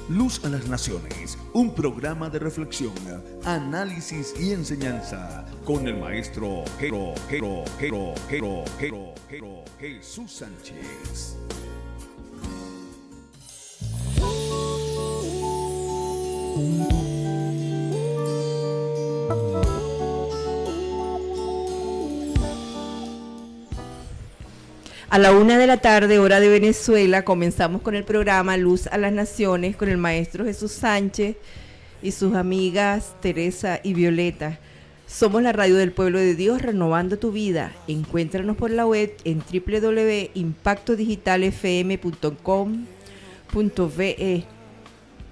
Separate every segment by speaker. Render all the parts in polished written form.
Speaker 1: Luz a las Naciones, un programa de reflexión, análisis y enseñanza con el maestro Jesús Sánchez.
Speaker 2: A la 1:00 p.m, hora de Venezuela, comenzamos con el programa Luz a las Naciones con el maestro Jesús Sánchez y sus amigas Teresa y Violeta. Somos la radio del pueblo de Dios, renovando tu vida. Encuéntranos por la web en www.impactodigitalfm.com.be.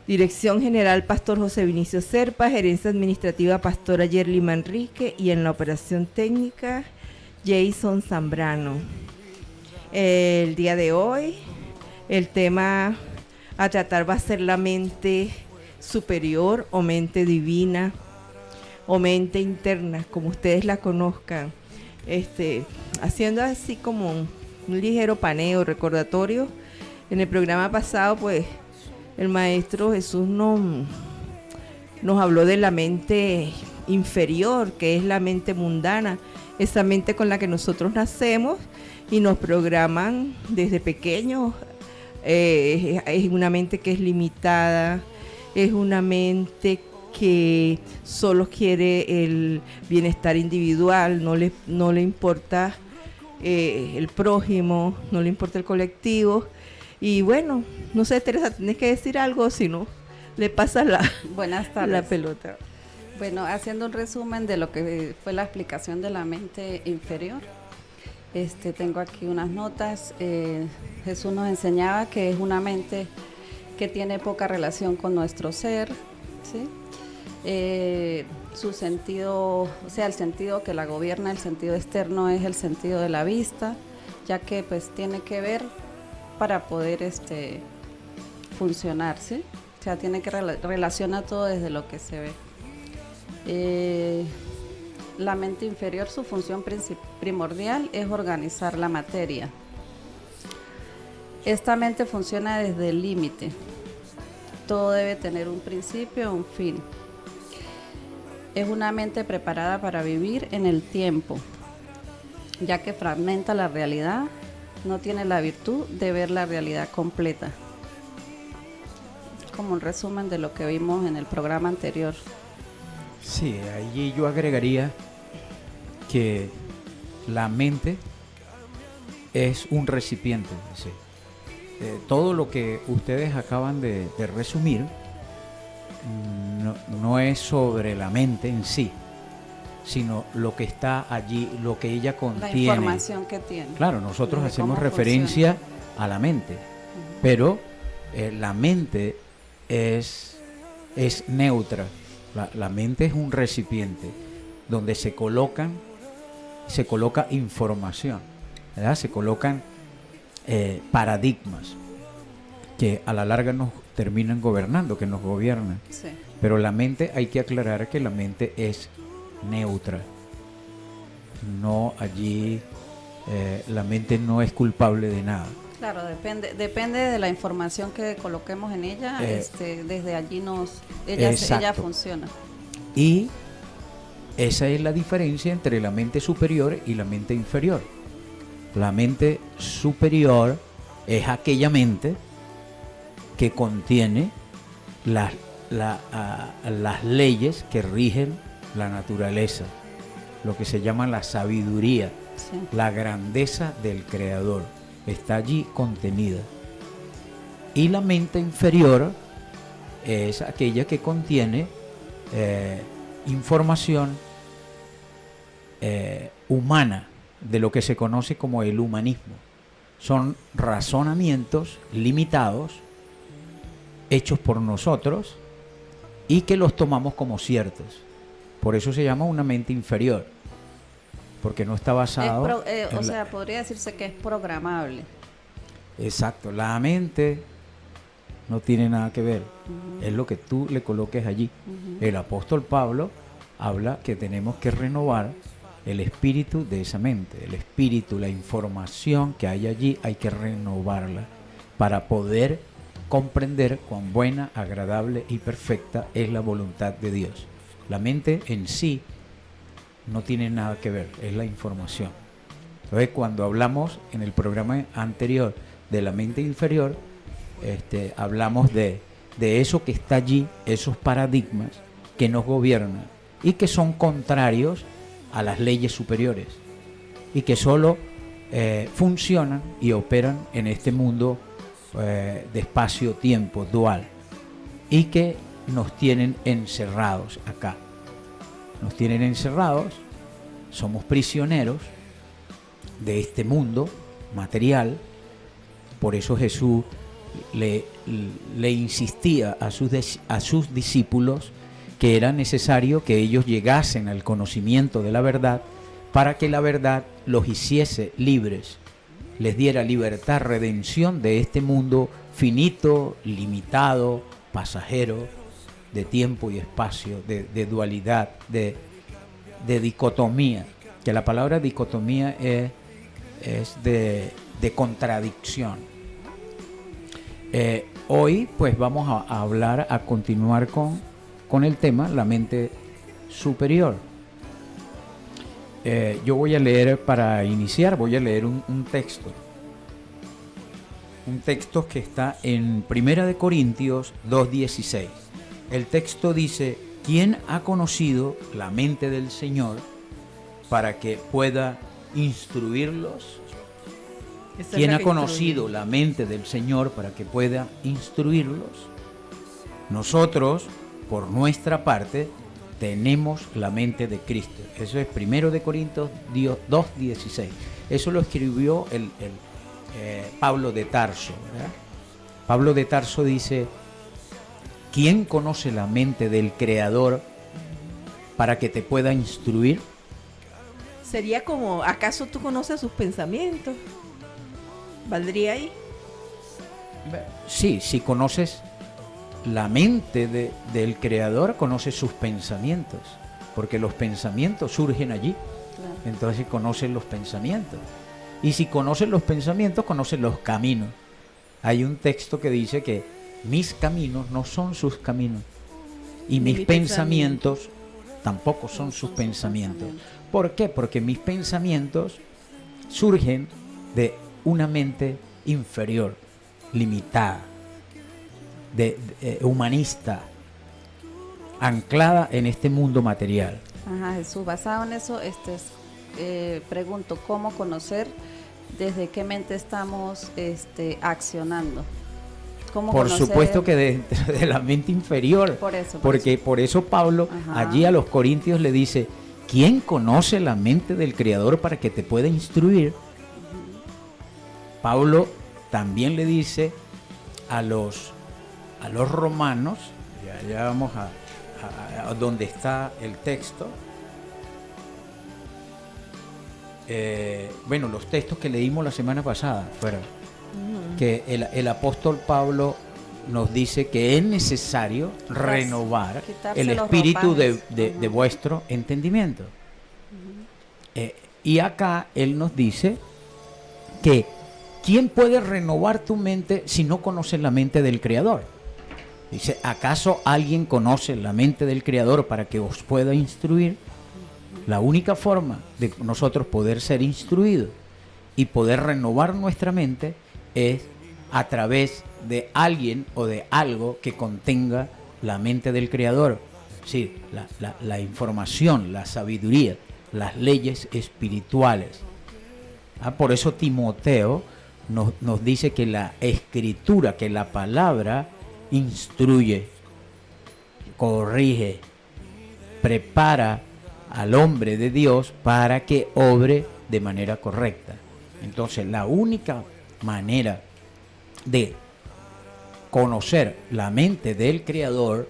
Speaker 2: Dirección General Pastor José Vinicio Serpa, Gerencia Administrativa Pastora Yerly Manrique y en la operación técnica Jason Zambrano. El día de hoy, el tema a tratar va a ser la mente superior o mente divina o mente interna, como ustedes la conozcan. Haciendo así como un ligero paneo, recordatorio. En el programa pasado, pues, el maestro Jesús nos habló de la mente inferior, que es la mente mundana, esa mente con la que nosotros nacemos y nos programan desde pequeños. Es una mente que es limitada, es una mente que solo quiere el bienestar individual, no le importa el prójimo, no le importa el colectivo. Y bueno, no sé, Teresa, tienes que decir algo, si no, le pasas
Speaker 3: Buenas tardes.
Speaker 2: La pelota.
Speaker 3: Bueno, haciendo un resumen de lo que fue la explicación de la mente inferior. Tengo aquí unas notas. Jesús nos enseñaba que es una mente que tiene poca relación con nuestro ser, ¿sí? Su sentido, o sea, el sentido que la gobierna, el sentido externo es el sentido de la vista, ya que pues tiene que ver para poder funcionar, ¿sí? O sea, tiene que relacionar todo desde lo que se ve. La mente inferior, su función primordial es organizar la materia. Esta mente funciona desde el límite. Todo debe tener un principio y un fin. Es una mente preparada para vivir en el tiempo, ya que fragmenta la realidad, no tiene la virtud de ver la realidad completa. Como un resumen de lo que vimos en el programa anterior.
Speaker 4: Sí, allí yo agregaría que la mente es un recipiente. ¿Sí? Todo lo que ustedes acaban de resumir no es sobre la mente en sí, sino lo que está allí, lo que ella contiene.
Speaker 3: La información que tiene.
Speaker 4: Claro, nosotros hacemos referencia a la mente, pero la mente es neutra. La mente es un recipiente donde se coloca información, ¿verdad? Se colocan paradigmas que a la larga nos terminan gobernando, que nos gobiernan.
Speaker 3: Sí.
Speaker 4: Pero la mente, hay que aclarar que la mente es neutra. No allí, la mente no es culpable de nada.
Speaker 3: Claro, depende de la información que coloquemos en ella, desde allí ella funciona.
Speaker 4: Y esa es la diferencia entre la mente superior y la mente inferior. La mente superior es aquella mente que contiene las leyes que rigen la naturaleza, lo que se llama la sabiduría, sí, la grandeza del Creador. Está allí contenida. Y la mente inferior es aquella que contiene información humana, de lo que se conoce como el humanismo. Son razonamientos limitados hechos por nosotros y que los tomamos como ciertos. Por eso se llama una mente inferior, porque no está basado
Speaker 3: podría decirse que es programable.
Speaker 4: Exacto, la mente no tiene nada que ver, es lo que tú le coloques allí. El apóstol Pablo habla que tenemos que renovar el espíritu de esa mente, el espíritu, la información que hay allí, hay que renovarla para poder comprender cuán buena, agradable y perfecta es la voluntad de Dios. La mente en sí no tiene nada que ver, es la información. Entonces, cuando hablamos en el programa anterior de la mente inferior, hablamos de eso que está allí, esos paradigmas que nos gobiernan y que son contrarios a las leyes superiores y que solo funcionan y operan en este mundo de espacio-tiempo dual y que nos tienen encerrados acá. Nos tienen encerrados, somos prisioneros de este mundo material. Por eso Jesús le insistía a sus discípulos que era necesario que ellos llegasen al conocimiento de la verdad para que la verdad los hiciese libres, les diera libertad, redención de este mundo finito, limitado, pasajero, de tiempo y espacio, de dualidad, de dicotomía, que la palabra dicotomía es de contradicción. Hoy pues vamos a hablar, a continuar con el tema, la mente superior. Yo voy a leer, para iniciar, voy a leer un texto. Un texto que está en 1 Corintios 2:16. El texto dice: ¿quién ha conocido la mente del Señor para que pueda instruirlos? ¿Quién ha conocido la mente del Señor para que pueda instruirlos? Nosotros, por nuestra parte, tenemos la mente de Cristo. Eso es 1 Corintios 2:16. Eso lo escribió Pablo de Tarso, ¿verdad? Pablo de Tarso dice: ¿quién conoce la mente del Creador para que te pueda instruir?
Speaker 2: Sería como, ¿acaso tú conoces sus pensamientos? ¿Valdría ahí?
Speaker 4: Sí, si conoces la mente del Creador, conoces sus pensamientos, porque los pensamientos surgen allí.
Speaker 3: Claro.
Speaker 4: Entonces conoces los pensamientos. Y si conoces los pensamientos, conoces los caminos. Hay un texto que dice que mis caminos no son sus caminos y mis pensamientos tampoco son sus pensamientos. ¿Por qué? Porque mis pensamientos surgen de una mente inferior, limitada, humanista, anclada en este mundo material.
Speaker 3: Ajá, Jesús, basado en eso, pregunto, ¿cómo conocer desde qué mente estamos accionando? ¿Cómo
Speaker 4: Por
Speaker 3: conocer?
Speaker 4: supuesto que de la mente inferior. Por eso Pablo,
Speaker 3: ajá,
Speaker 4: allí a los Corintios le dice: ¿quién conoce la mente del Creador para que te pueda instruir? Pablo también le dice a los romanos, ya vamos a donde está el texto. Bueno, los textos que leímos la semana pasada fueron que el apóstol Pablo nos dice que es necesario renovar el espíritu de vuestro entendimiento. Y acá él nos dice que ¿quién puede renovar tu mente si no conoces la mente del Creador? Dice: ¿acaso alguien conoce la mente del Creador para que os pueda instruir? La única forma de nosotros poder ser instruidos y poder renovar nuestra mente es a través de alguien o de algo que contenga la mente del Creador. Sí, la información, la sabiduría, las leyes espirituales. Por eso Timoteo nos dice que la escritura, que la palabra instruye, corrige, prepara al hombre de Dios para que obre de manera correcta. Entonces, la única manera de conocer la mente del Creador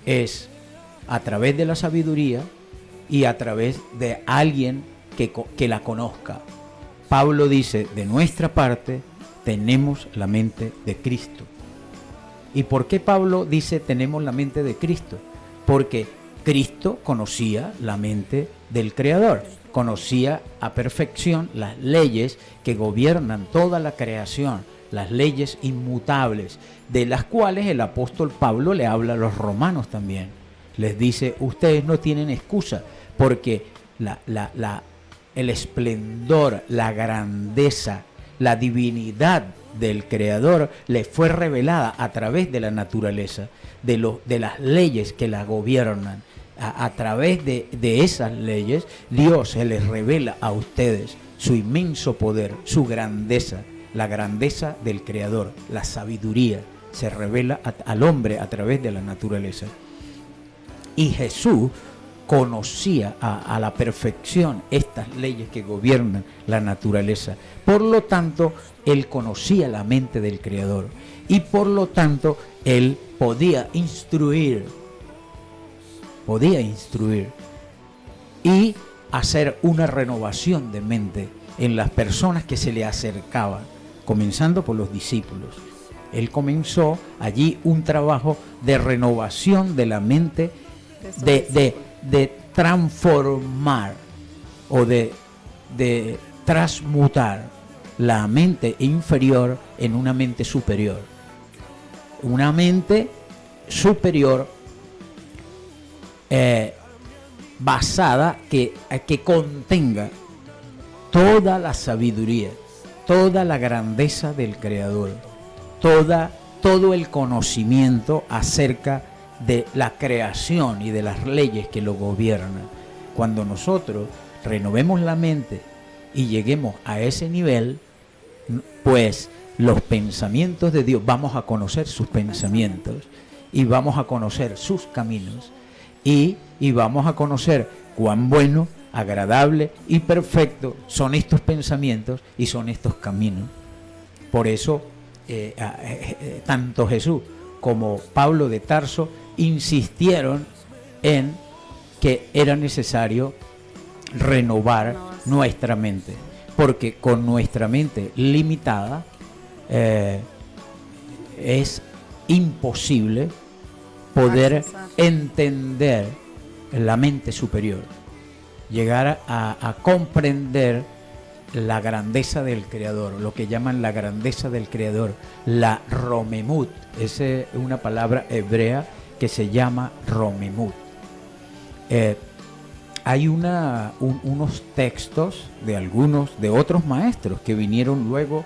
Speaker 4: es a través de la sabiduría y a través de alguien que la conozca. Pablo dice: de nuestra parte tenemos la mente de Cristo. ¿Y por qué Pablo dice tenemos la mente de Cristo? Porque Cristo conocía la mente del Creador, conocía a perfección las leyes que gobiernan toda la creación, las leyes inmutables, de las cuales el apóstol Pablo le habla a los romanos también. Les dice, ustedes no tienen excusa, porque el esplendor, la grandeza, la divinidad del Creador le fue revelada a través de la naturaleza, de las leyes que la gobiernan. A través de esas leyes, Dios se les revela a ustedes su inmenso poder, su grandeza, la grandeza del Creador, la sabiduría se revela al hombre a través de la naturaleza. Y Jesús conocía a la perfección estas leyes que gobiernan la naturaleza. Por lo tanto, él conocía la mente del Creador y por lo tanto, él podía instruir y hacer una renovación de mente en las personas que se le acercaban, comenzando por los discípulos. Él comenzó allí un trabajo de renovación de la mente, de transformar o de transmutar la mente inferior en una mente superior. Una mente superior basada que contenga toda la sabiduría, toda la grandeza del Creador, todo el conocimiento acerca de la creación y de las leyes que lo gobiernan. Cuando nosotros renovemos la mente y lleguemos a ese nivel, pues los pensamientos de Dios, vamos a conocer sus pensamientos y vamos a conocer sus caminos y vamos a conocer cuán bueno, agradable y perfecto son estos pensamientos y son estos caminos. Por eso tanto Jesús como Pablo de Tarso insistieron en que era necesario renovar nuestra mente, porque con nuestra mente limitada es imposible poder entender la mente superior, llegar a comprender la grandeza del Creador, lo que llaman la grandeza del Creador, la romemut, es una palabra hebrea que se llama romemut. Hay unos textos de otros maestros que vinieron luego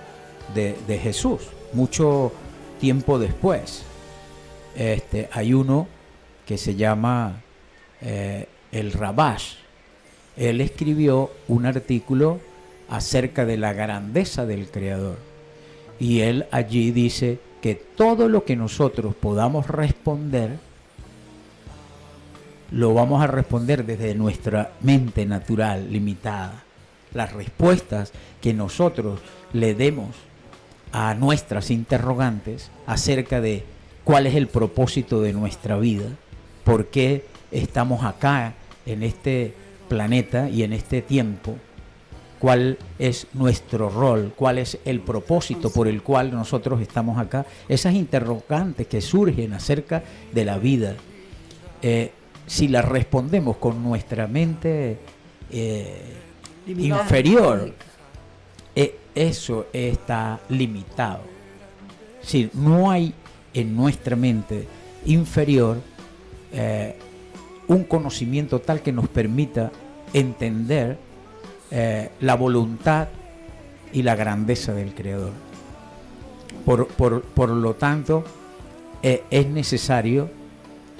Speaker 4: de Jesús, mucho tiempo después. Hay uno que se llama el Rabash. Él escribió un artículo acerca de la grandeza del Creador. Y él allí dice que todo lo que nosotros podamos responder, lo vamos a responder desde nuestra mente natural limitada. Las respuestas que nosotros le demos a nuestras interrogantes acerca de cuál es el propósito de nuestra vida, por qué estamos acá en este planeta y en este tiempo, cuál es nuestro rol, cuál es el propósito por el cual nosotros estamos acá, esas interrogantes que surgen acerca de la vida, si las respondemos con nuestra mente inferior, eso está limitado. Si no hay en nuestra mente inferior un conocimiento tal que nos permita entender la voluntad y la grandeza del Creador. Por lo tanto, es necesario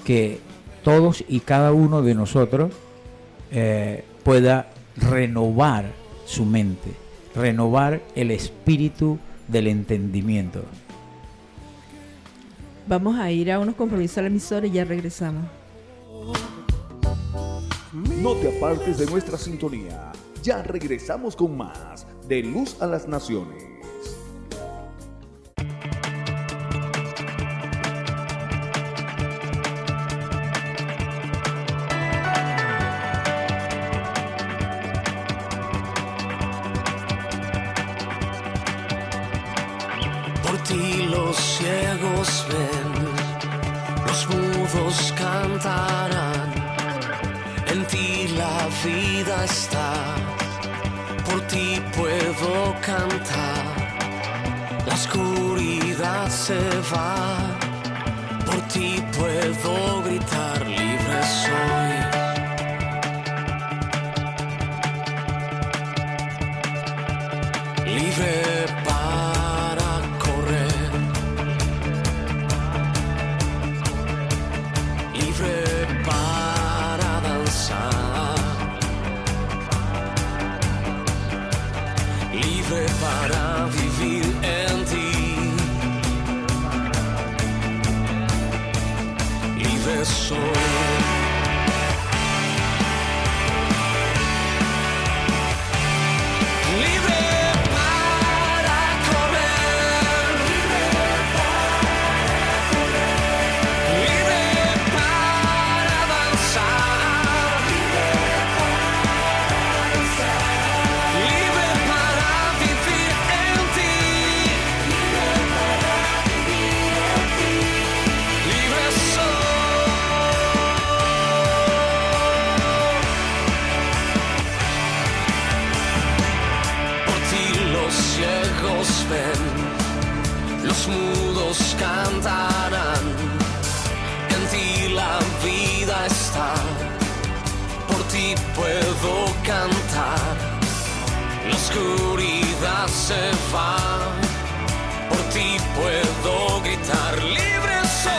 Speaker 4: que todos y cada uno de nosotros pueda renovar su mente, renovar el espíritu del entendimiento.
Speaker 2: Vamos a ir a unos compromisos a la emisora y ya regresamos.
Speaker 1: No te apartes de nuestra sintonía. Ya regresamos con más de Luz a las Naciones.
Speaker 5: Por ti los ciegos ven, los mudos cantarán, en ti la vida está, por ti puedo cantar, la oscuridad vida se va. Por ti puedo gritar, libre soy. Libre para correr, libre para danzar, libre para vivir en ti. Libre soy. Los mudos cantarán, en ti la vida está, por ti puedo cantar, la oscuridad se va, por ti puedo gritar, libre soy.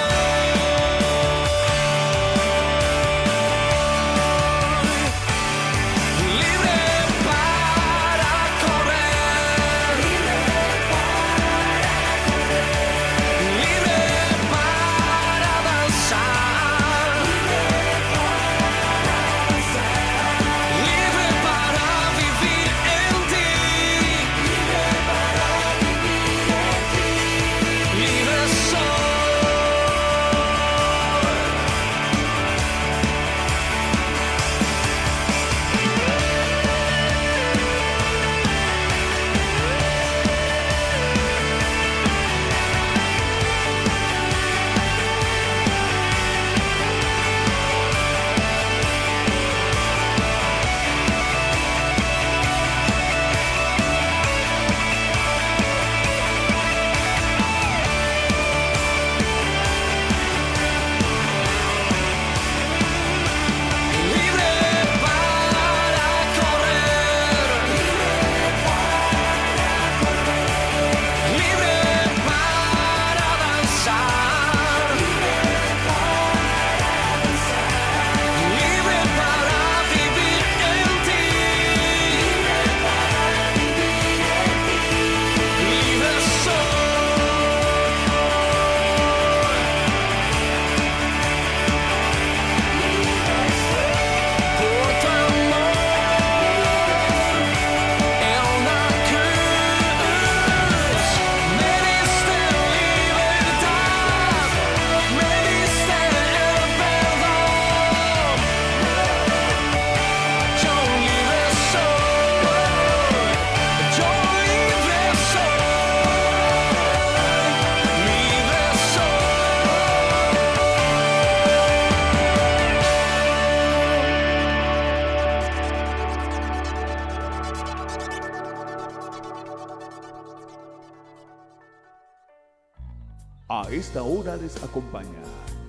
Speaker 1: A esta hora les acompaña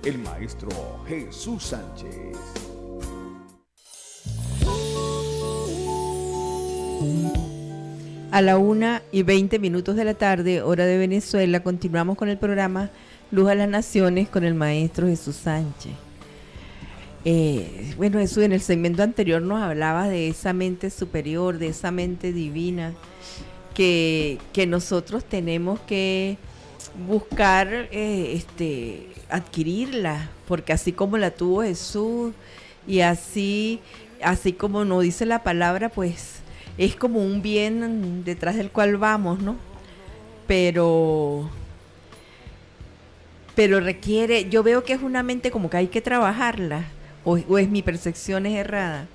Speaker 1: el maestro Jesús Sánchez.
Speaker 2: A la 1:20 de la tarde, hora de Venezuela, continuamos con el programa Luz a las Naciones con el maestro Jesús Sánchez. Bueno, Jesús, en el segmento anterior nos hablaba de esa mente superior, de esa mente divina que nosotros tenemos que buscar adquirirla, porque así como la tuvo Jesús y así como nos dice la palabra, pues es como un bien detrás del cual vamos, ¿no? Pero requiere, yo veo que es una mente como que hay que trabajarla, o es mi percepción es errada.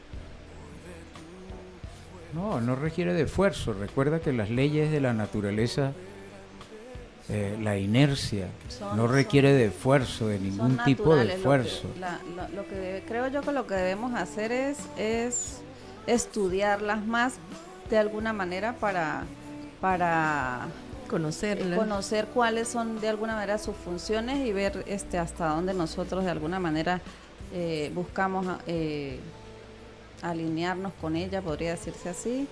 Speaker 4: No requiere de esfuerzo. Recuerda que las leyes de la naturaleza, la inercia, no requiere de esfuerzo, de ningún tipo de esfuerzo.
Speaker 3: Creo yo que lo que debemos hacer es estudiarlas más de alguna manera para
Speaker 2: Conocerla.
Speaker 3: conocer cuáles son de alguna manera sus funciones y ver hasta dónde nosotros de alguna manera buscamos alinearnos con ella, podría decirse así.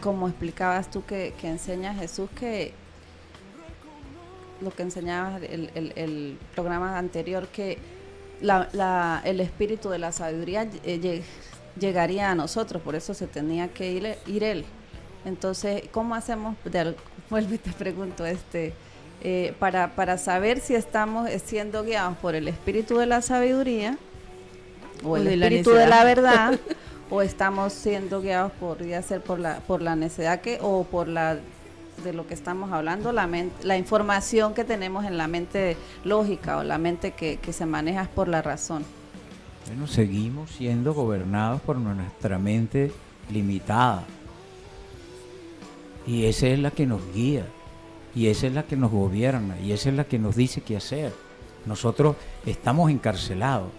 Speaker 3: Como explicabas tú que enseña Jesús, que lo que enseñabas el programa anterior, que el espíritu de la sabiduría llegaría a nosotros, por eso se tenía que ir Él. Entonces, ¿cómo hacemos? Vuelvo y te pregunto, para saber si estamos siendo guiados por el espíritu de la sabiduría o el espíritu de la verdad, o estamos siendo guiados podría ser por la necedad o por de lo que estamos hablando, la información que tenemos en la mente lógica o la mente que se maneja por la razón.
Speaker 4: Bueno, seguimos siendo gobernados por nuestra mente limitada. Y esa es la que nos guía, y esa es la que nos gobierna, y esa es la que nos dice qué hacer. Nosotros estamos encarcelados.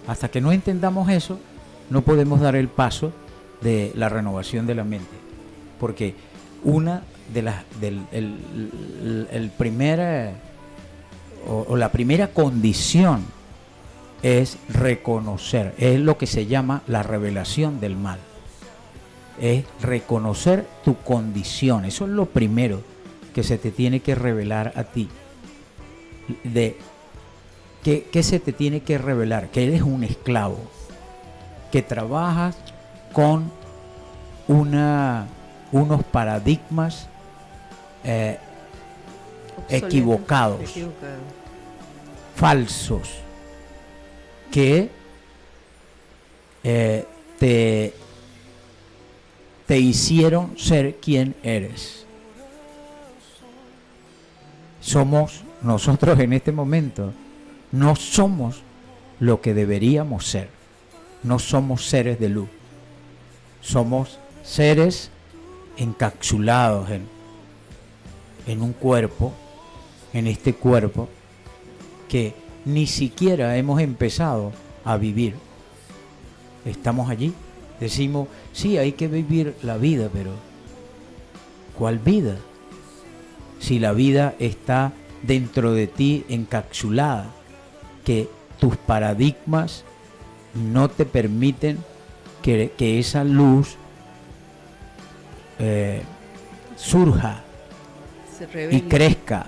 Speaker 4: Hasta que no entendamos eso, no podemos dar el paso de la renovación de la mente. Porque una de las la primera condición es reconocer, es lo que se llama la revelación del mal. Es reconocer tu condición. Eso es lo primero que se te tiene que revelar a ti. ¿Qué se te tiene que revelar? Que eres un esclavo, que trabajas con unos paradigmas equivocados, falsos, que te hicieron ser quien eres. Somos nosotros en este momento, no somos lo que deberíamos ser. No somos seres de luz. Somos seres encapsulados en un cuerpo, en este cuerpo que ni siquiera hemos empezado a vivir. Estamos allí. Decimos, sí, hay que vivir la vida, pero ¿cuál vida? Si la vida está dentro de ti encapsulada, que tus paradigmas no te permiten que esa luz surja y crezca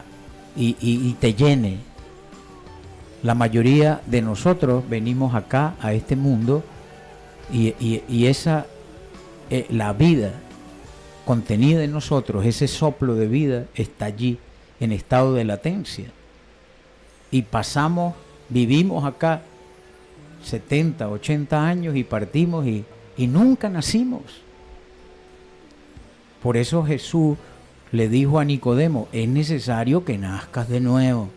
Speaker 4: y te llene. La mayoría de nosotros venimos acá a este mundo y esa la vida contenida en nosotros, ese soplo de vida está allí en estado de latencia, y vivimos acá 70, 80 años y partimos y nunca nacimos. Por eso Jesús le dijo a Nicodemo, es necesario que nazcas de nuevo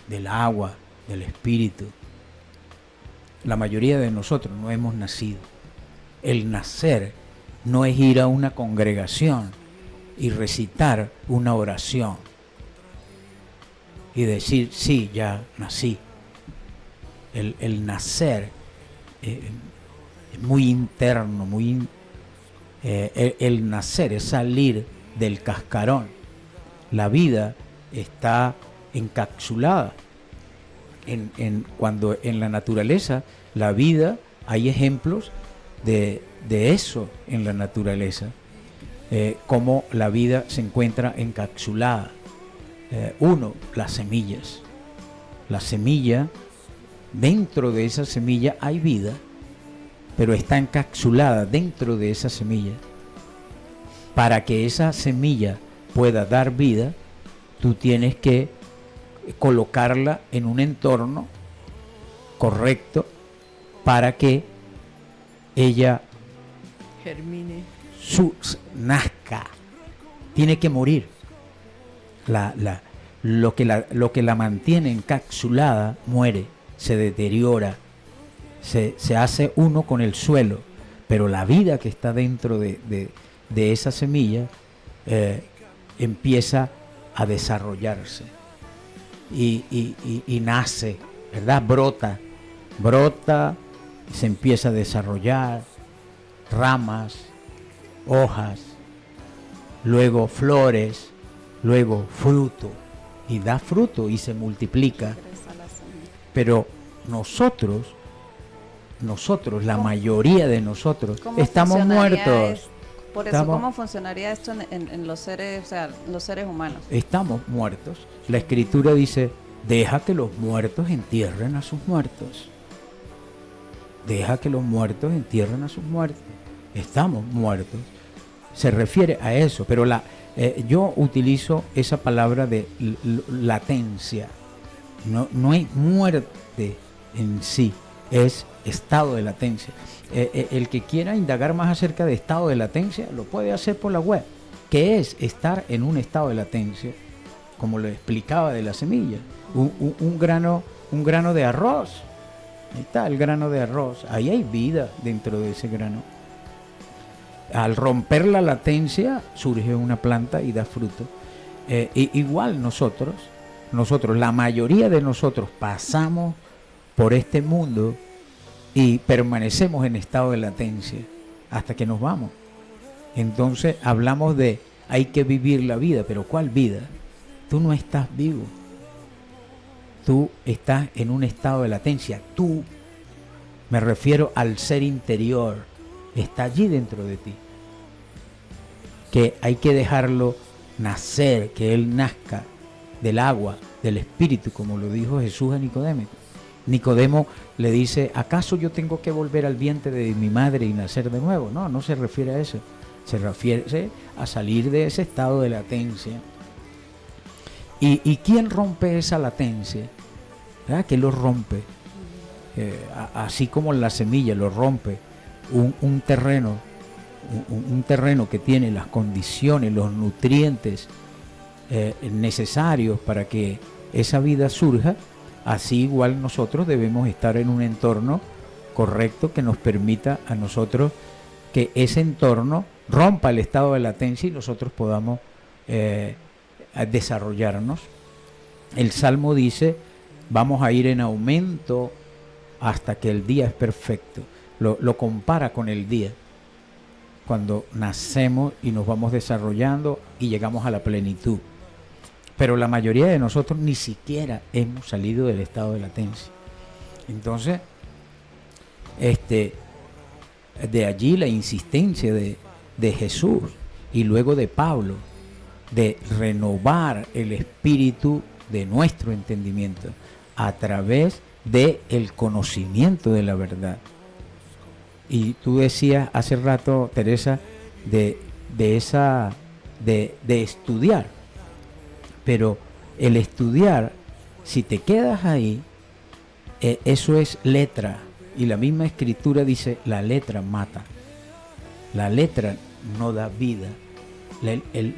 Speaker 4: del agua, del Espíritu. La mayoría de nosotros no hemos nacido. El nacer no es ir a una congregación y recitar una oración y decir, sí, ya nací. El nacer es muy interno, el nacer es salir del cascarón. La vida está encapsulada. Cuando en la naturaleza, la vida, hay ejemplos de eso en la naturaleza, cómo la vida se encuentra encapsulada. Uno, las semillas. La semilla, dentro de esa semilla hay vida, pero está encapsulada dentro de esa semilla. Para que esa semilla pueda dar vida, tú tienes que colocarla en un entorno correcto para que ella
Speaker 2: germine,
Speaker 4: nazca. Tiene que morir. Lo que la mantiene encapsulada muere, se deteriora, se hace uno con el suelo, pero la vida que está dentro de esa semilla empieza a desarrollarse y nace, ¿verdad? Brota, se empieza a desarrollar ramas, hojas, luego flores, luego fruto, y da fruto y se multiplica. Pero nosotros, la mayoría de nosotros,
Speaker 3: ¿Cómo
Speaker 4: estamos
Speaker 3: funcionaría
Speaker 4: muertos.
Speaker 3: Por eso,
Speaker 4: Estamos-
Speaker 3: ¿cómo funcionaría esto en los seres, o sea, los seres humanos?
Speaker 4: Estamos muertos. La Escritura dice, deja que los muertos entierren a sus muertos. Deja que los muertos entierren a sus muertos. Estamos muertos. Se refiere a eso, pero yo utilizo esa palabra de latencia. No es muerte en sí, es estado de latencia. El que quiera indagar más acerca de estado de latencia lo puede hacer por la web. ¿Qué es estar en un estado de latencia? Como lo explicaba de la semilla, un grano de arroz. Ahí está el grano de arroz, ahí hay vida dentro de ese grano. Al romper la latencia surge una planta y da fruto. Igual nosotros, la mayoría de nosotros pasamos por este mundo y permanecemos en estado de latencia hasta que nos vamos. Entonces hablamos de hay que vivir la vida, pero ¿cuál vida? Tú no estás vivo. Tú estás en un estado de latencia. Tú, me refiero al ser interior, está allí dentro de ti. Que hay que dejarlo nacer, que él nazca del agua, del espíritu, como lo dijo Jesús a Nicodemo. Nicodemo le dice, ¿acaso yo tengo que volver al vientre de mi madre y nacer de nuevo? No, no se refiere a eso. Se refiere a salir de ese estado de latencia. ¿Y quién rompe esa latencia? ¿Verdad? ¿Qué lo rompe? Así como la semilla lo rompe un terreno, un terreno que tiene las condiciones, los nutrientes necesarios para que esa vida surja, así igual nosotros debemos estar en un entorno correcto que nos permita a nosotros que ese entorno rompa el estado de latencia y nosotros podamos desarrollarnos. El Salmo dice, vamos a ir en aumento hasta que el día es perfecto. Lo compara con el día, cuando nacemos y nos vamos desarrollando y llegamos a la plenitud. Pero la mayoría de nosotros ni siquiera hemos salido del estado de latencia. Entonces, de allí la insistencia de Jesús y luego de Pablo de renovar el espíritu de nuestro entendimiento a través del conocimiento de la verdad. Y tú decías hace rato, Teresa, de estudiar. Pero el estudiar, si te quedas ahí, eso es letra. Y la misma Escritura dice, la letra mata. La letra no da vida.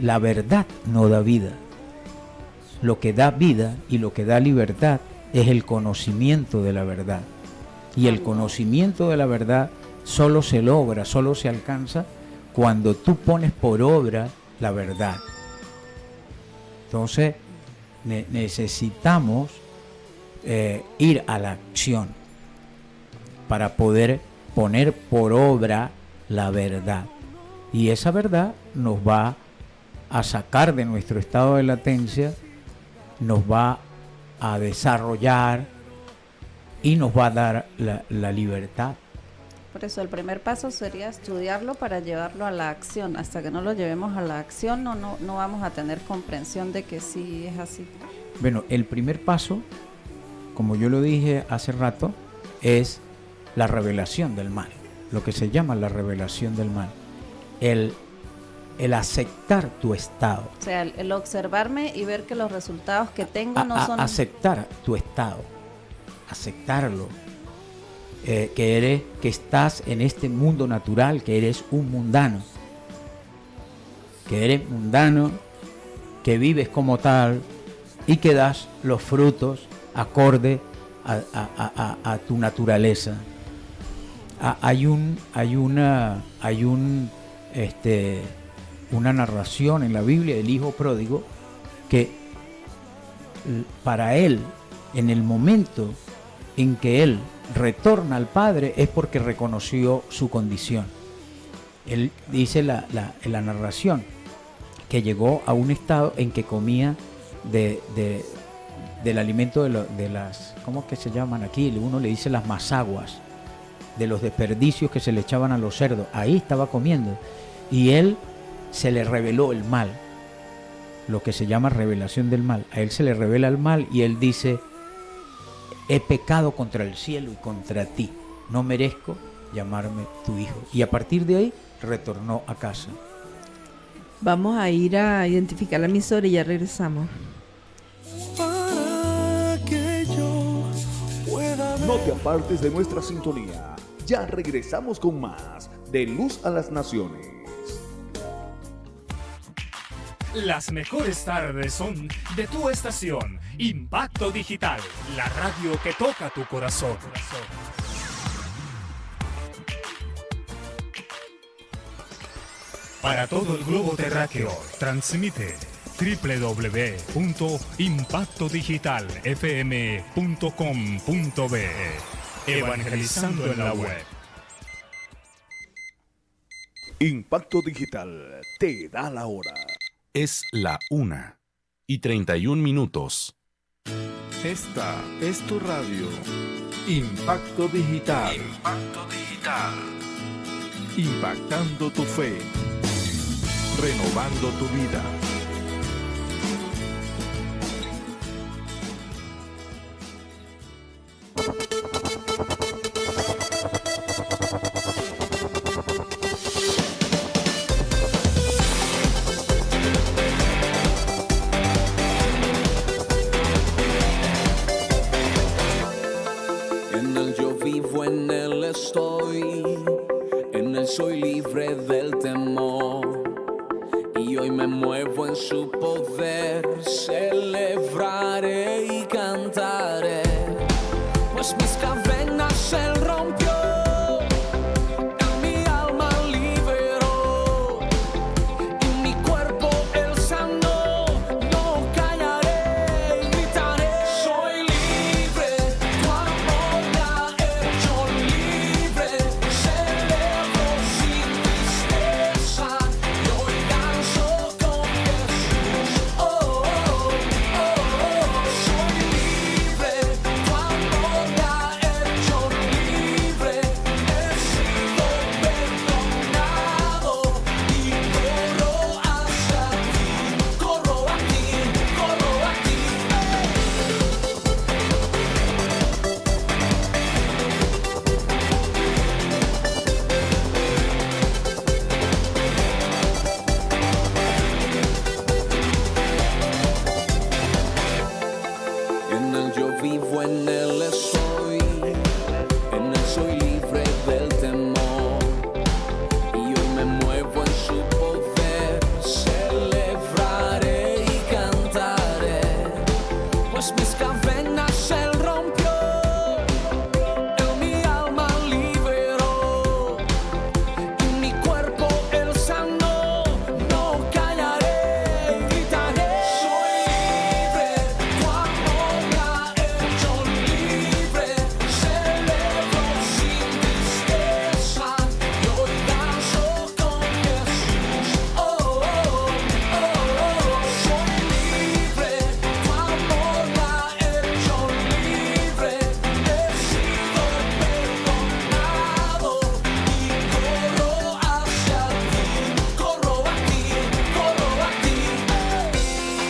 Speaker 4: La verdad no da vida. Lo que da vida y lo que da libertad es el conocimiento de la verdad. Y el conocimiento de la verdad solo se logra, solo se alcanza cuando tú pones por obra la verdad. Entonces necesitamos ir a la acción para poder poner por obra la verdad. Y esa verdad nos va a sacar de nuestro estado de latencia, nos va a desarrollar y nos va a dar la libertad.
Speaker 3: Por eso el primer paso sería estudiarlo para llevarlo a la acción. Hasta que no lo llevemos a la acción no vamos a tener comprensión de que sí es así.
Speaker 4: Bueno, el primer paso, como yo lo dije hace rato, es la revelación del mal, lo que se llama la revelación del mal. El aceptar tu estado.
Speaker 3: O sea, el observarme y ver que los resultados que tengo no son...
Speaker 4: Aceptar tu estado, aceptarlo. Que estás en este mundo natural, que eres un mundano, que vives como tal y que das los frutos acorde a tu naturaleza. Hay una narración en la Biblia del hijo pródigo que para él, en el momento en que él retorna al Padre, es porque reconoció su condición. Él dice la narración que llegó a un estado en que comía del alimento de las, ¿cómo es que se llaman aquí? Uno le dice las masaguas, de los desperdicios que se le echaban a los cerdos. Ahí estaba comiendo. Y él se le reveló el mal, lo que se llama revelación del mal. A él se le revela el mal y él dice: he pecado contra el cielo y contra ti, no merezco llamarme tu hijo. Y a partir de ahí retornó a casa.
Speaker 2: Vamos a ir a identificar la emisora y ya regresamos.
Speaker 5: Para que yo pueda ver.
Speaker 1: No te apartes de nuestra sintonía. Ya regresamos con más de Luz a las Naciones.
Speaker 6: Las mejores tardes son de tu estación, Impacto Digital, la radio que toca tu corazón. Para todo el globo terráqueo, transmite www.impactodigitalfm.com.be, evangelizando en la web.
Speaker 1: Impacto Digital te da la hora.
Speaker 7: Es la 1:31.
Speaker 8: Esta es tu radio. Impacto Digital.
Speaker 7: Impacto Digital.
Speaker 8: Impactando tu fe. Renovando tu vida.
Speaker 5: En él yo vivo, en él estoy, en él soy libre del temor. Y hoy me muevo en su poder, celebraré y cantaré, pues mis cadenas él rompió, en mi alma liberó, y mi cuerpo él sanó. No callaré y gritaré: soy libre, tu amor me ha hecho libre, celebro sin tristeza, y hoy danzo con Jesús. Oh, oh, oh, oh, soy libre, tu amor me ha hecho libre, he sido perdonado y corro hacia ti, corro a ti, corro a ti. En él yo vivo, en él estoy, en él soy libre del temor, y hoy me muevo en su poder, celebraré y cantaré, pues mis cadenas él rompió, en mi alma liberó, y mi cuerpo él sanó. No callaré y gritaré: soy libre, tu amor me ha hecho libre, celebro sin tristeza, y hoy danzo con Jesús. Oh, oh, oh, oh, soy libre, tu amor me ha hecho libre, he sido perdonado y corro hacia ti, corro a ti, corro a ti.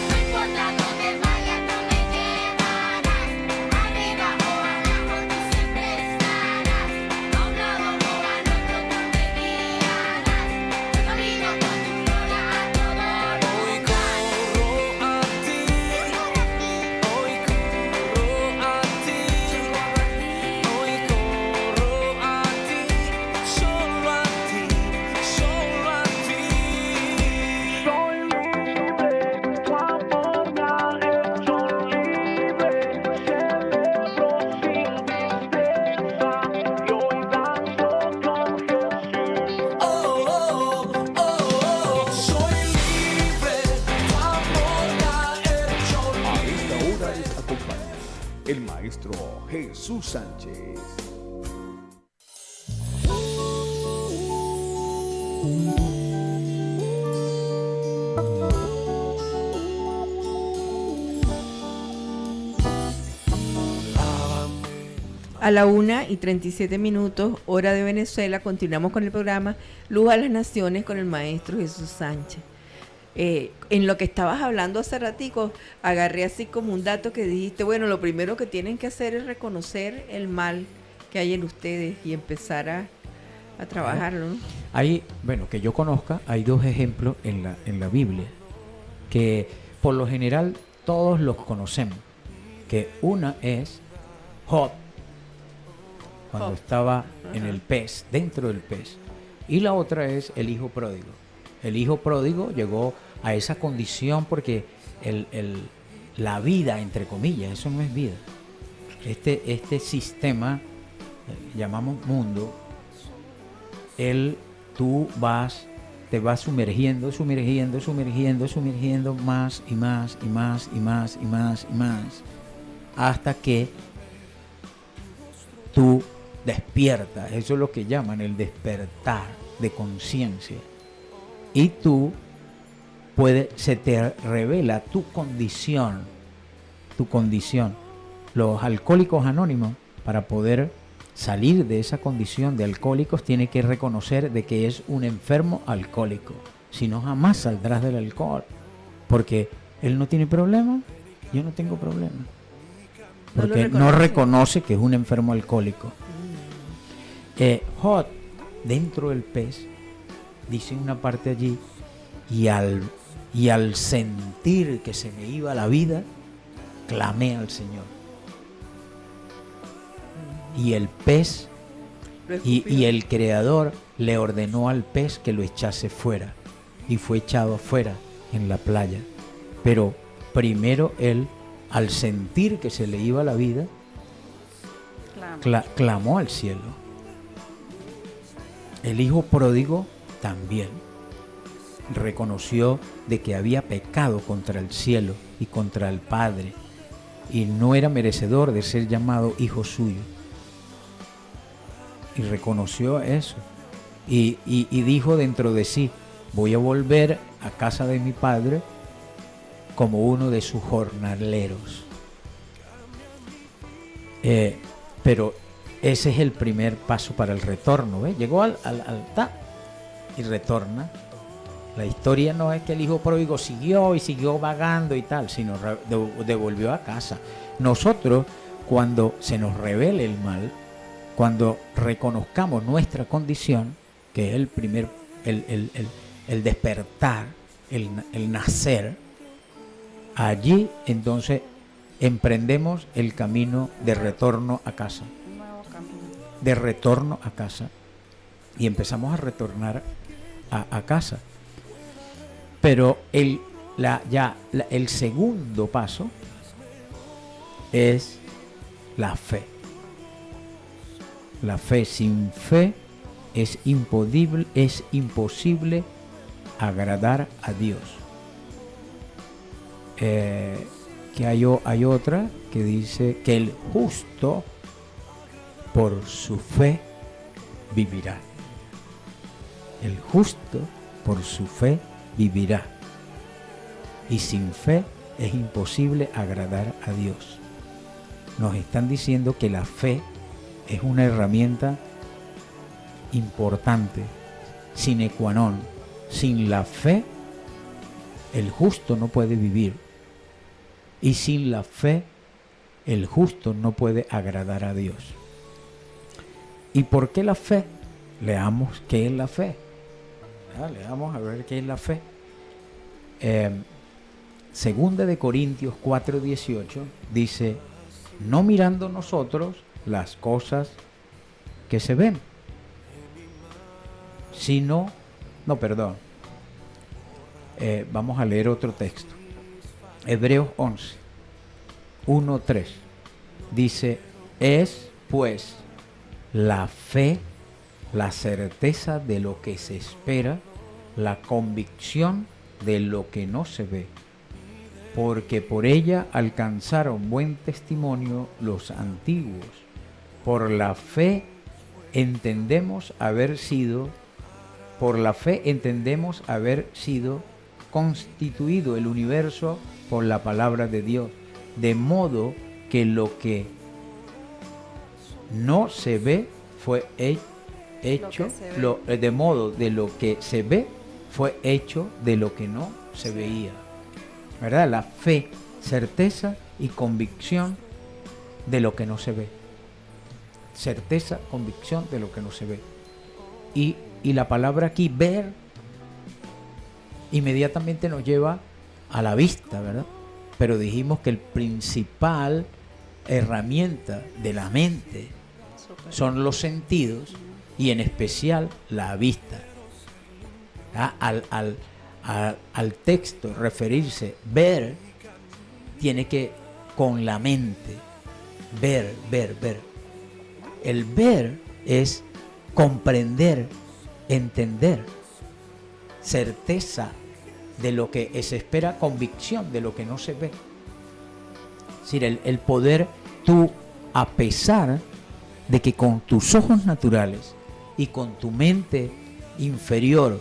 Speaker 9: No importa dónde vayas, no me llevarás, arriba o abajo tú siempre estarás, a un lado o al otro tú me guiarás, camino con tu gloria a todo
Speaker 5: Hoy
Speaker 9: lugar.
Speaker 5: corro a ti, hoy corro a ti, hoy corro a ti, solo a ti, solo a ti. Soy libre, tu amor me ha hecho libre, celebro sin tristeza, y hoy danzo con Jesús. Oh, oh, oh, oh, soy libre, tu amor me ha hecho
Speaker 1: A
Speaker 5: libre.
Speaker 1: esta hora les acompaña el maestro Jesús Sánchez.
Speaker 2: A la 1:37, hora de Venezuela, continuamos con el programa Luz a las Naciones con el maestro Jesús Sánchez. En lo que estabas hablando hace ratico, agarré así como un dato que dijiste, bueno, lo primero que tienen que hacer es reconocer el mal que hay en ustedes y empezar a trabajarlo, ¿no?
Speaker 4: Hay, bueno, que yo conozca, hay dos ejemplos en la Biblia que por lo general todos los conocemos. Que una es Job, cuando
Speaker 2: Job.
Speaker 4: estaba en
Speaker 2: Ajá.
Speaker 4: el pez, dentro del pez. Y la otra es el hijo pródigo. El hijo pródigo llegó a esa condición porque la vida, entre comillas, eso no es vida. Este sistema, llamamos mundo, tú te vas sumergiendo más y más y más y más y más y más, hasta que tú despiertas. Eso es lo que llaman el despertar de conciencia. Y tú se te revela tu condición. Los alcohólicos anónimos, para poder salir de esa condición de alcohólicos, tiene que reconocer de que es un enfermo alcohólico. Si no, jamás saldrás del alcohol. Porque él no tiene problema, yo no tengo problema.
Speaker 2: No lo
Speaker 4: Porque no
Speaker 2: reconoce.
Speaker 4: reconoce que es un enfermo alcohólico. Job, dentro del pez, dice una parte allí, y al sentir que se me iba la vida, clamé al Señor. Y el pez
Speaker 2: Lo
Speaker 4: y
Speaker 2: escupió.
Speaker 4: el Creador le ordenó al pez que lo echase fuera, y fue echado afuera en la playa. Pero primero él, al sentir que se le iba la vida, clamó al cielo. El hijo pródigo también reconoció de que había pecado contra el cielo y contra el Padre, y no era merecedor de ser llamado hijo suyo. Y reconoció eso. Y dijo dentro de sí, voy a volver a casa de mi padre como uno de sus jornaleros. Pero ese es el primer paso para el retorno. ¿Ves? Llegó al altar y retorna. La historia no es que el hijo pródigo siguió vagando y tal, sino devolvió a casa. Nosotros, cuando se nos revele el mal, cuando reconozcamos nuestra condición, que es el despertar, el nacer, allí entonces emprendemos el camino de retorno a casa. De retorno a casa. Y empezamos a retornar a casa. Pero el segundo paso es la fe. La fe, sin fe es imposible agradar a Dios. Que hay otra que dice que el justo por su fe vivirá. El justo por su fe vivirá. Y sin fe es imposible agradar a Dios. Nos están diciendo que la fe es una herramienta importante, sine qua non. Sin la fe, el justo no puede vivir. Y sin la fe, el justo no puede agradar a Dios. ¿Y por qué la fe? Leamos qué es la fe. Leamos a ver qué es la fe. Segunda de Corintios 4:18 dice, no mirando nosotros las cosas que se ven, sino, vamos a leer otro texto. Hebreos 11:1-3 dice, es pues la fe, la certeza de lo que se espera, la convicción de lo que no se ve, porque por ella alcanzaron buen testimonio los antiguos. Por la fe entendemos haber sido constituido el universo por la palabra de Dios, de modo que lo que no se ve fue hecho, de modo de lo que se ve fue hecho de lo que no se veía. ¿Verdad? La fe, certeza y convicción de lo que no se ve. Certeza, convicción de lo que no se ve. Y la palabra aquí, ver, inmediatamente nos lleva a la vista, ¿verdad? Pero dijimos que el principal herramienta de la mente son los sentidos y en especial la vista. Al texto referirse ver, tiene que con la mente, ver. El ver es comprender, entender, certeza de lo que se espera, convicción de lo que no se ve. Es decir, el poder tú, a pesar de que con tus ojos naturales y con tu mente inferior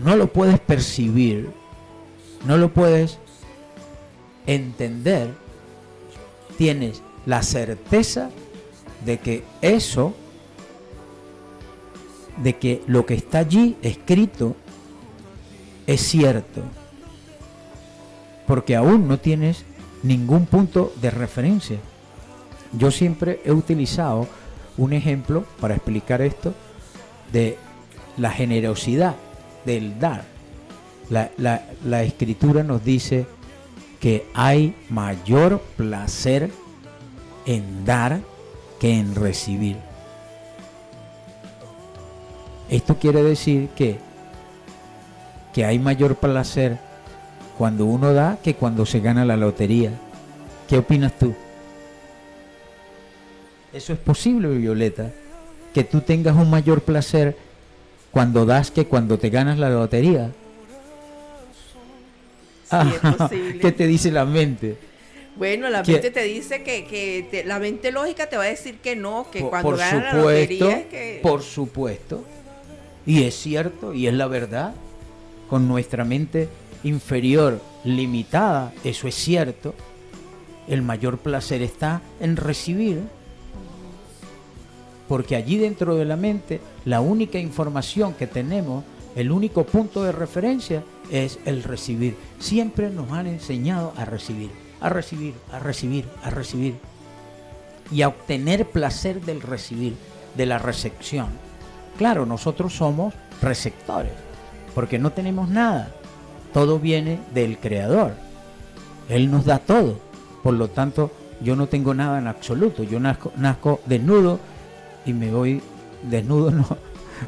Speaker 4: no lo puedes percibir, no lo puedes entender, tienes la certeza de que eso, de que lo que está allí escrito es cierto, porque aún no tienes ningún punto de referencia. Yo siempre he utilizado un ejemplo para explicar esto de la generosidad, del dar. La escritura nos dice que hay mayor placer en dar que en recibir. Esto quiere decir que hay mayor placer cuando uno da que cuando se gana la lotería. ¿Qué opinas tú? ¿Eso es posible, Violeta? Que tú tengas un mayor placer cuando das que cuando te ganas la lotería.
Speaker 2: Sí, es posible.
Speaker 4: ¿Qué te dice la mente?
Speaker 2: Bueno, la mente te dice la mente lógica te va a decir que no, que cuando ganas la lotería es que...
Speaker 4: Por supuesto. Y es cierto, y es la verdad. Con nuestra mente inferior limitada, eso es cierto. El mayor placer está en recibir. Porque allí dentro de la mente, la única información que tenemos, el único punto de referencia es el recibir. Siempre nos han enseñado a recibir, a recibir, a recibir, a recibir. Y a obtener placer del recibir, de la recepción. Claro, nosotros somos receptores, porque no tenemos nada. Todo viene del Creador. Él nos da todo. Por lo tanto, yo no tengo nada en absoluto. Yo nazco desnudo y me voy desnudo, no,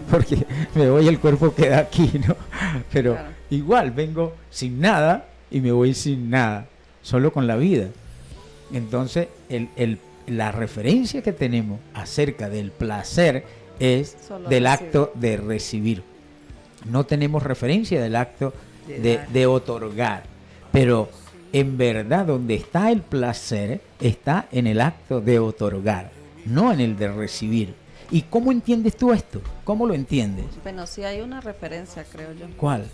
Speaker 4: porque me voy, el cuerpo queda aquí, ¿no? Pero claro, igual vengo sin nada y me voy sin nada, solo con la vida. Entonces, la referencia que tenemos acerca del placer es solo del acto de recibir. No tenemos referencia del acto de otorgar. Pero en verdad, donde está el placer, está en el acto de otorgar, no en el de recibir. ¿Y cómo entiendes tú esto? ¿Cómo lo entiendes?
Speaker 3: Bueno, sí hay una referencia, creo yo.
Speaker 4: ¿Cuál?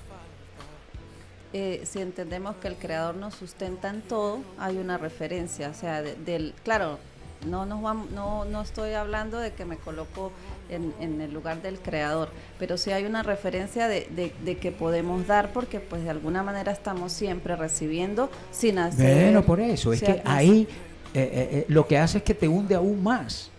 Speaker 3: Si entendemos que el Creador nos sustenta en todo, hay una referencia, o sea, claro, no estoy hablando de que me coloco en el lugar del Creador, pero sí hay una referencia de que podemos dar, porque pues de alguna manera estamos siempre recibiendo sin hacer...
Speaker 4: Bueno, por eso, es que ahí lo que hace es que te hunde aún más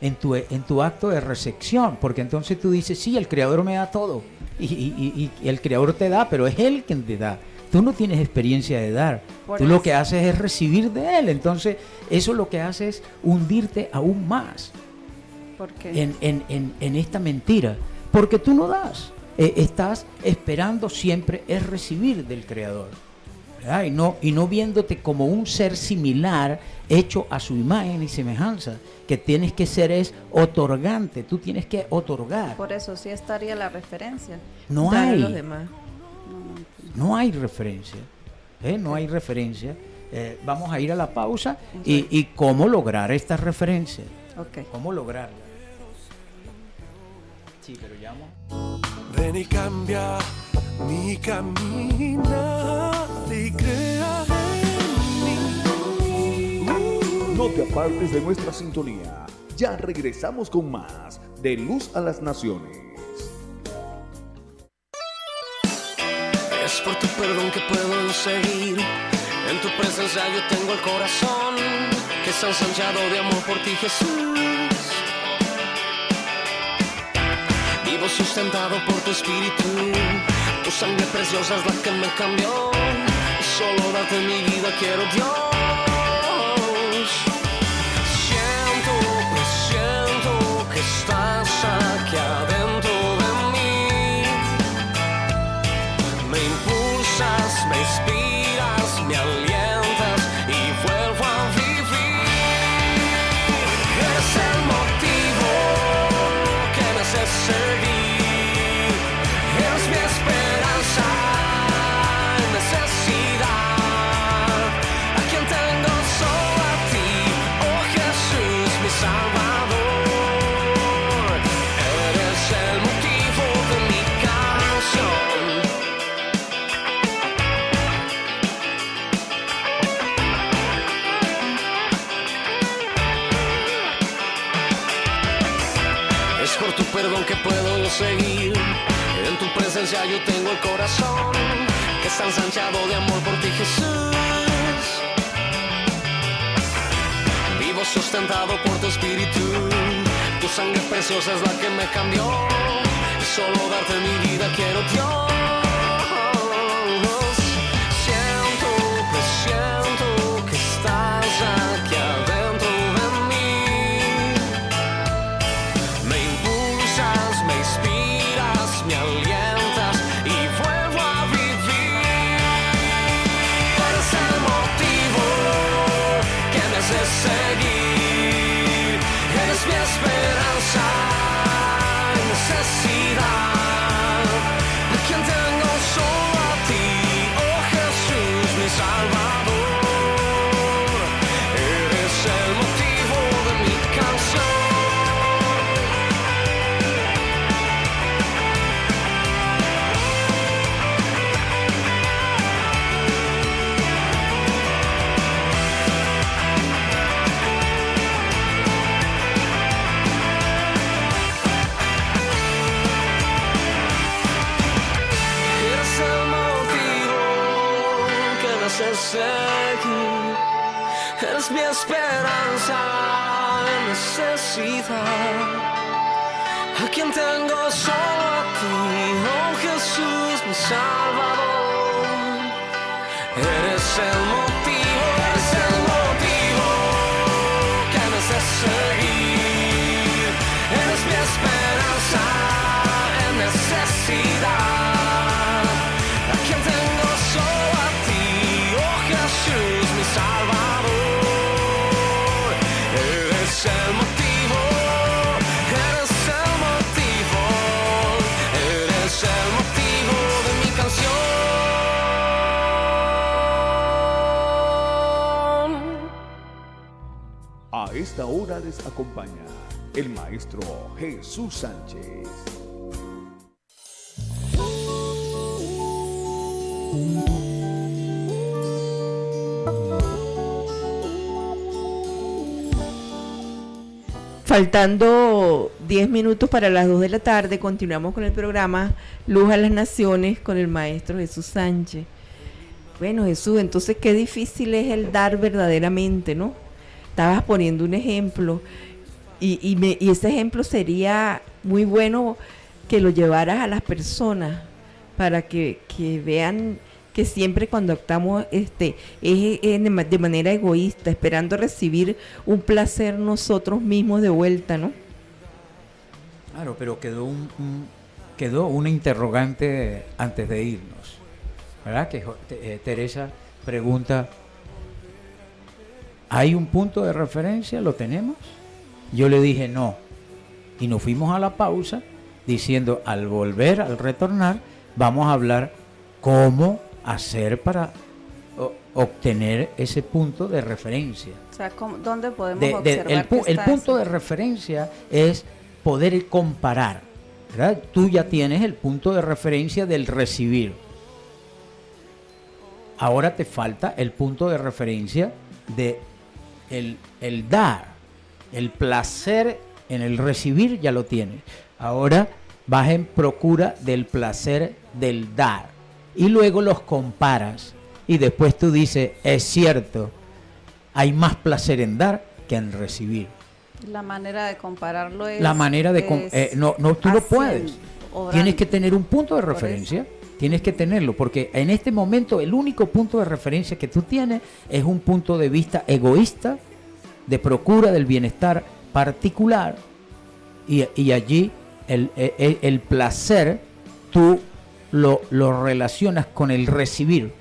Speaker 4: en tu acto de recepción, porque entonces tú dices, sí, el Creador me da todo, y el Creador te da, pero es Él quien te da. Tú no tienes experiencia de dar, tú lo que haces es recibir de Él. Entonces eso lo que hace es hundirte aún más.
Speaker 3: ¿Por qué?
Speaker 4: En esta mentira, porque tú no das, estás esperando siempre es recibir del Creador, ¿verdad? Y no viéndote como un ser similar hecho a su imagen y semejanza, que tienes que ser es otorgante, tú tienes que otorgar.
Speaker 3: Por eso sí estaría la referencia.
Speaker 4: No
Speaker 2: Dar a
Speaker 4: hay.
Speaker 2: los demás.
Speaker 4: No hay referencia, no hay referencia. Vamos a ir a la pausa y cómo lograr esta referencia.
Speaker 3: Okay.
Speaker 4: ¿Cómo lograrla? Sí, pero llamo.
Speaker 10: Ven y cambia mi caminar y crea en mí.
Speaker 1: No te apartes de nuestra sintonía. Ya regresamos con más de Luz a las Naciones.
Speaker 10: Es por tu perdón que puedo seguir. En tu presencia yo tengo el corazón que está ensanchado de amor por ti, Jesús. Vivo sustentado por tu espíritu. Tu sangre preciosa es la que me cambió. Y solo darte mi vida quiero, Dios. Siento que estás aquí adentro de mí. Me impulsas, me inspiras, me alientas y vuelvo a vivir. Eres el motivo que me hace seguir. Eres mi esperanza en necesidad. A quien tengo solo a ti, oh Jesús, mi Salvador. Eres el motivo de mi canción. Es por tu perdón que puedo seguir. En tu presencia yo tengo el corazón que está ensanchado de amor por ti, Jesús. Vivo sustentado por tu espíritu. Tu sangre preciosa es la que me cambió. Y solo darte mi vida quiero, Dios. Siento que estás aquí adentro de mí. Me impulsas, me inspiras, me alientas y vuelvo a vivir. Eres el motivo que me hace seguir. Eres mi esperanza en necesidad. A quien tengo solo a ti, oh Jesús, mi Salvador. Eres el motivo de mi canción. Eres el motivo que me hace seguir. Eres mi esperanza en necesidad. A quien tengo solo a ti, oh Jesús, mi Salvador. Eres el motivo que me hace seguir. Eres mi esperanza en necesidad. A quien tengo solo a ti, oh Jesús, mi Salvador. Eres el motivo, eres el motivo, eres el motivo de mi canción.
Speaker 1: A esta hora les acompaña el maestro Jesús Sánchez.
Speaker 2: Faltando 10 minutos para las 2 de la tarde, continuamos con el programa Luz a las Naciones con el maestro Jesús Sánchez. Bueno, Jesús, entonces qué difícil es el dar verdaderamente, ¿no? Estabas poniendo un ejemplo y ese ejemplo sería muy bueno que lo llevaras a las personas para que vean que siempre cuando actuamos es de manera egoísta, esperando recibir un placer nosotros mismos de vuelta, ¿no?
Speaker 4: Claro, pero quedó una interrogante antes de irnos, ¿verdad? Que Teresa pregunta, ¿hay un punto de referencia? ¿Lo tenemos? Yo le dije no, y nos fuimos a la pausa diciendo, al retornar, vamos a hablar cómo hacer para obtener ese punto de referencia.
Speaker 3: O sea, ¿dónde podemos observar
Speaker 4: el punto de referencia es poder comparar, ¿verdad? Tú ya tienes el punto de referencia del recibir. Ahora te falta el punto de referencia de el dar. El placer en el recibir ya lo tienes. Ahora vas en procura del placer del dar. Y luego los comparas. Y después tú dices, es cierto, hay más placer en dar que en recibir.
Speaker 3: La manera de compararlo es...
Speaker 4: La manera de... tú no puedes.
Speaker 3: Obrando.
Speaker 4: Tienes que tener un punto de
Speaker 3: Por
Speaker 4: referencia. Tienes que tenerlo, porque en este momento el único punto de referencia que tú tienes es un punto de vista egoísta, de procura del bienestar particular, y allí el placer tú lo relacionas con el recibir,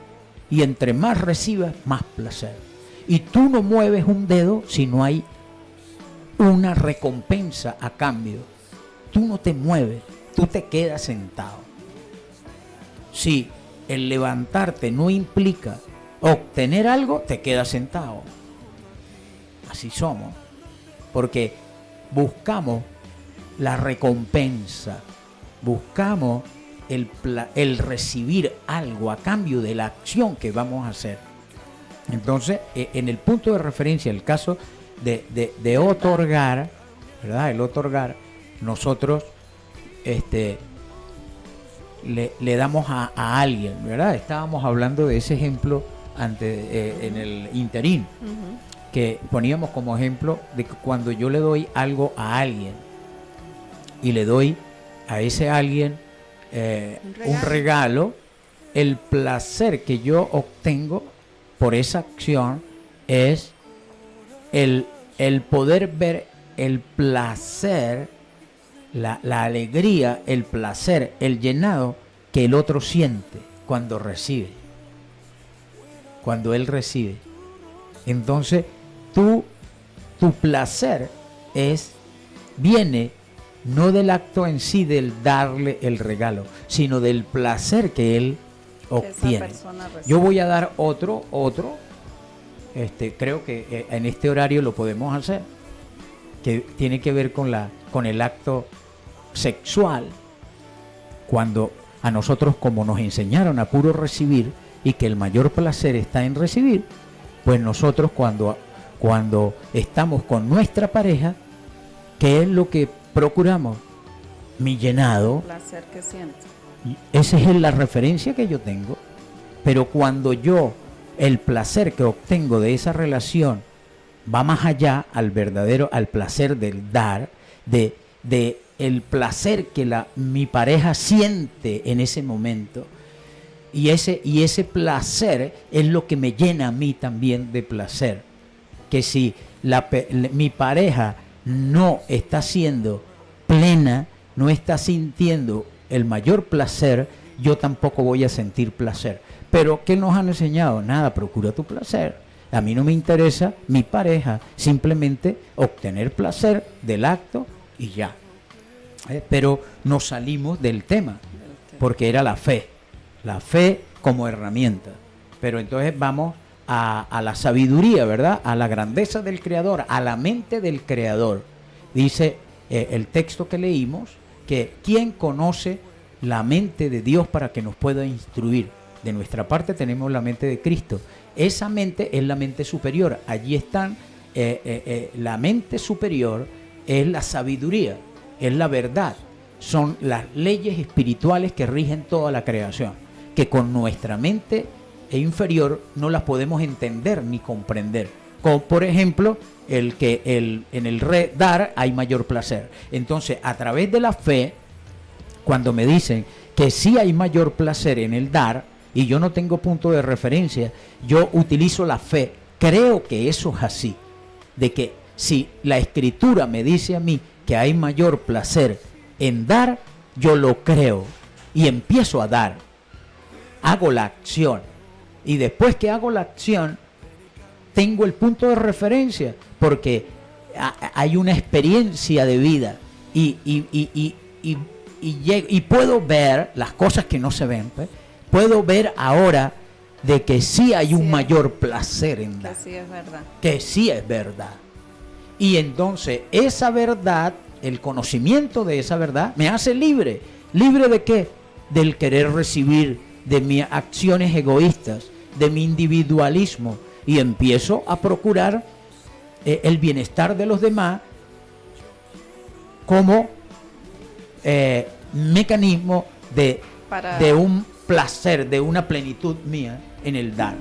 Speaker 4: y entre más recibas, más placer. Y tú no mueves un dedo si no hay una recompensa a cambio. Tú no te mueves, tú te quedas sentado. Si el levantarte no implica obtener algo, te quedas sentado. Así somos. Porque buscamos la recompensa, buscamos el recibir algo a cambio de la acción que vamos a hacer. Entonces, en el punto de referencia, el caso de otorgar, ¿verdad? El otorgar, nosotros le damos a alguien, ¿verdad? Estábamos hablando de ese ejemplo en el interín, que poníamos como ejemplo de que cuando yo le doy algo a alguien y le doy a ese alguien un regalo, el placer que yo obtengo por esa acción es el poder ver el placer, la alegría, el placer, el llenado que el otro siente cuando recibe, cuando él recibe. Entonces tu placer viene no del acto en sí del darle el regalo, sino del placer que él obtiene. Yo voy a dar otro, creo que en este horario lo podemos hacer, que tiene que ver con el acto sexual, cuando a nosotros, como nos enseñaron a puro recibir y que el mayor placer está en recibir, pues nosotros cuando estamos con nuestra pareja, ¿qué es lo que procuramos? Mi llenado.
Speaker 3: El placer que siento.
Speaker 4: Esa es la referencia que yo tengo. Pero cuando el placer que obtengo de esa relación va más allá al placer del dar, de el placer que mi pareja siente en ese momento, y ese placer es lo que me llena a mí también de placer. Que si mi pareja no está siendo plena, no está sintiendo el mayor placer, yo tampoco voy a sentir placer. Pero ¿qué nos han enseñado? Nada, procura tu placer. A mí no me interesa mi pareja, simplemente obtener placer del acto y ya. Pero nos salimos del tema, porque era la fe como herramienta. Pero entonces vamos a la sabiduría, ¿verdad? A la grandeza del Creador, a la mente del Creador. Dice el texto que leímos, que ¿quién conoce la mente de Dios para que nos pueda instruir? De nuestra parte tenemos la mente de Cristo. Esa mente es la mente superior. Allí están, la mente superior es la sabiduría, es la verdad. Son las leyes espirituales que rigen toda la creación, que con nuestra mente inferior no las podemos entender ni comprender. Como por ejemplo, en el dar hay mayor placer. Entonces, a través de la fe, cuando me dicen que sí hay mayor placer en el dar, y yo no tengo punto de referencia, yo utilizo la fe. Creo que eso es así, de que si la Escritura me dice a mí que hay mayor placer en dar, yo lo creo y empiezo a dar. Hago la acción, y después que hago la acción tengo el punto de referencia, porque hay una experiencia de vida y puedo ver las cosas que no se ven, pues. Puedo ver ahora de que sí hay un mayor placer en dar.
Speaker 3: Que sí es verdad.
Speaker 4: Que sí es verdad. Y entonces esa verdad, el conocimiento de esa verdad, me hace libre. ¿Libre de qué? Del querer recibir, de mis acciones egoístas, de mi individualismo. Y empiezo a procurar el bienestar de los demás como mecanismo de un placer, de una plenitud mía en el dar.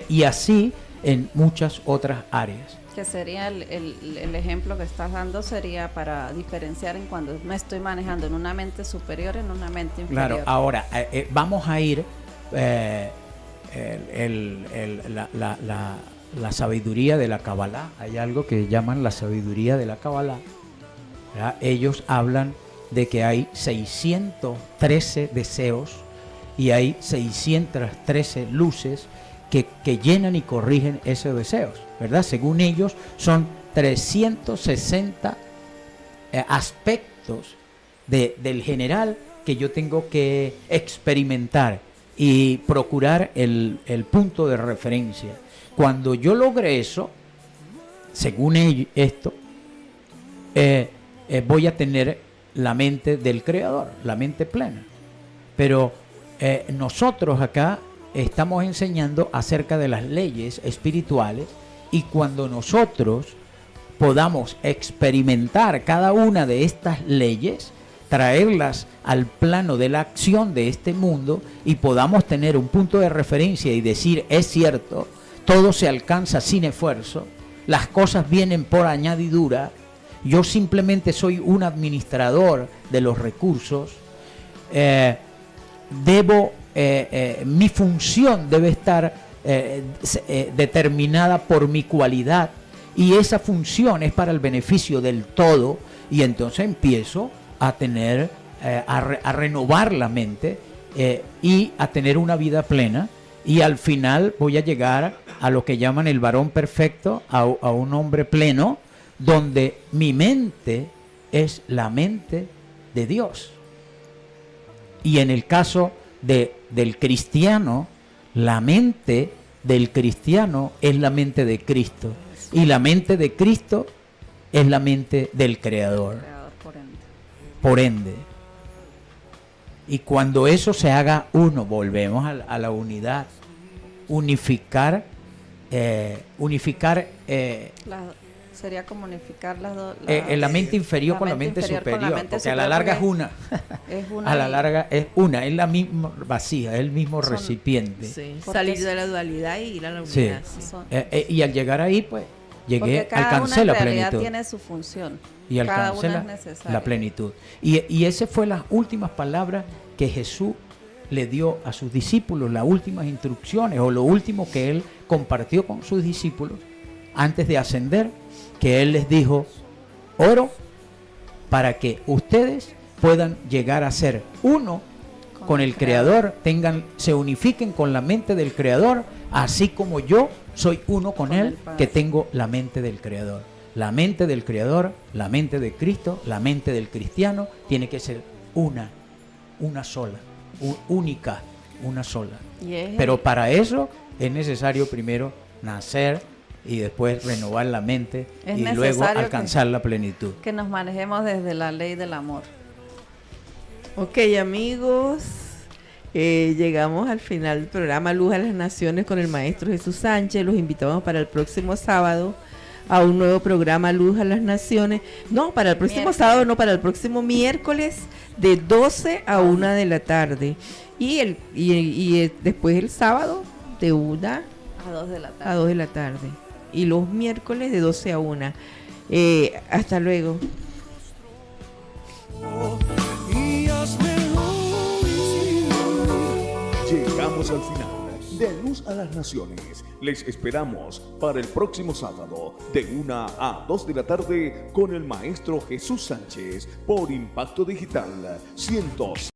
Speaker 4: Y así en muchas otras áreas.
Speaker 3: Que sería el ejemplo que estás dando, sería para diferenciar en cuando me estoy manejando en una mente superior, en una mente inferior.
Speaker 4: Claro, ahora vamos a ir la sabiduría de la Kabbalah. Hay algo que llaman la sabiduría de la Kabbalah, ¿verdad? Ellos hablan de que hay 613 deseos y hay 613 luces que llenan y corrigen esos deseos, ¿verdad? Según ellos, son 360 aspectos del general que yo tengo que experimentar y procurar el punto de referencia. Cuando yo logre eso, según esto, voy a tener la mente del Creador, la mente plena. Pero nosotros acá estamos enseñando acerca de las leyes espirituales, y cuando nosotros podamos experimentar cada una de estas leyes, traerlas al plano de la acción de este mundo y podamos tener un punto de referencia y decir, es cierto, todo se alcanza sin esfuerzo, las cosas vienen por añadidura, yo simplemente soy un administrador de los recursos, mi función debe estar determinada por mi cualidad, y esa función es para el beneficio del todo, y entonces empiezo a tener, a renovar la mente y a tener una vida plena, y al final voy a llegar a lo que llaman el varón perfecto, a un hombre pleno, donde mi mente es la mente de Dios. Y en el caso del cristiano, la mente del cristiano es la mente de Cristo, y la mente de Cristo es la mente del Creador, por ende. Y cuando eso se haga uno, volvemos a la unidad, unificar,
Speaker 3: sería como unificar las dos.
Speaker 4: La mente inferior con la mente superior, porque a la larga es una. A la larga es una, es la misma vacía, es el mismo recipiente.
Speaker 2: Sí, salir de la dualidad y ir a la
Speaker 4: sí.
Speaker 2: unidad. Sí.
Speaker 4: Y al llegar ahí, pues, alcancé la plenitud.
Speaker 3: Tiene su función.
Speaker 4: Y alcancé la plenitud. Y esas fueron las últimas palabras que Jesús le dio a sus discípulos, las últimas instrucciones, o lo último que él compartió con sus discípulos antes de ascender, que él les dijo: oro para que ustedes puedan llegar a ser uno con el Creador, se unifiquen con la mente del Creador, así como yo soy uno con Él, que tengo la mente del Creador. La mente del Creador, la mente de Cristo, la mente del cristiano tiene que ser una sola, única, una sola. Pero para eso es necesario primero nacer y después renovar la mente y luego alcanzar la plenitud.
Speaker 3: Que nos manejemos desde la ley del amor.
Speaker 2: Ok, amigos, llegamos al final del programa Luz a las Naciones con el maestro Jesús Sánchez. Los invitamos para el próximo sábado a un nuevo programa Luz a las Naciones. No, para el próximo sábado, no, para el próximo miércoles de 12 a 1 de la tarde. Y después el sábado de 1
Speaker 3: a 2 de la tarde.
Speaker 2: A 2 de la tarde. Y los miércoles de 12 a 1. Hasta luego.
Speaker 1: Llegamos al final de Luz a las Naciones. Les esperamos para el próximo sábado de 1 a 2 de la tarde con el maestro Jesús Sánchez por Impacto Digital 100.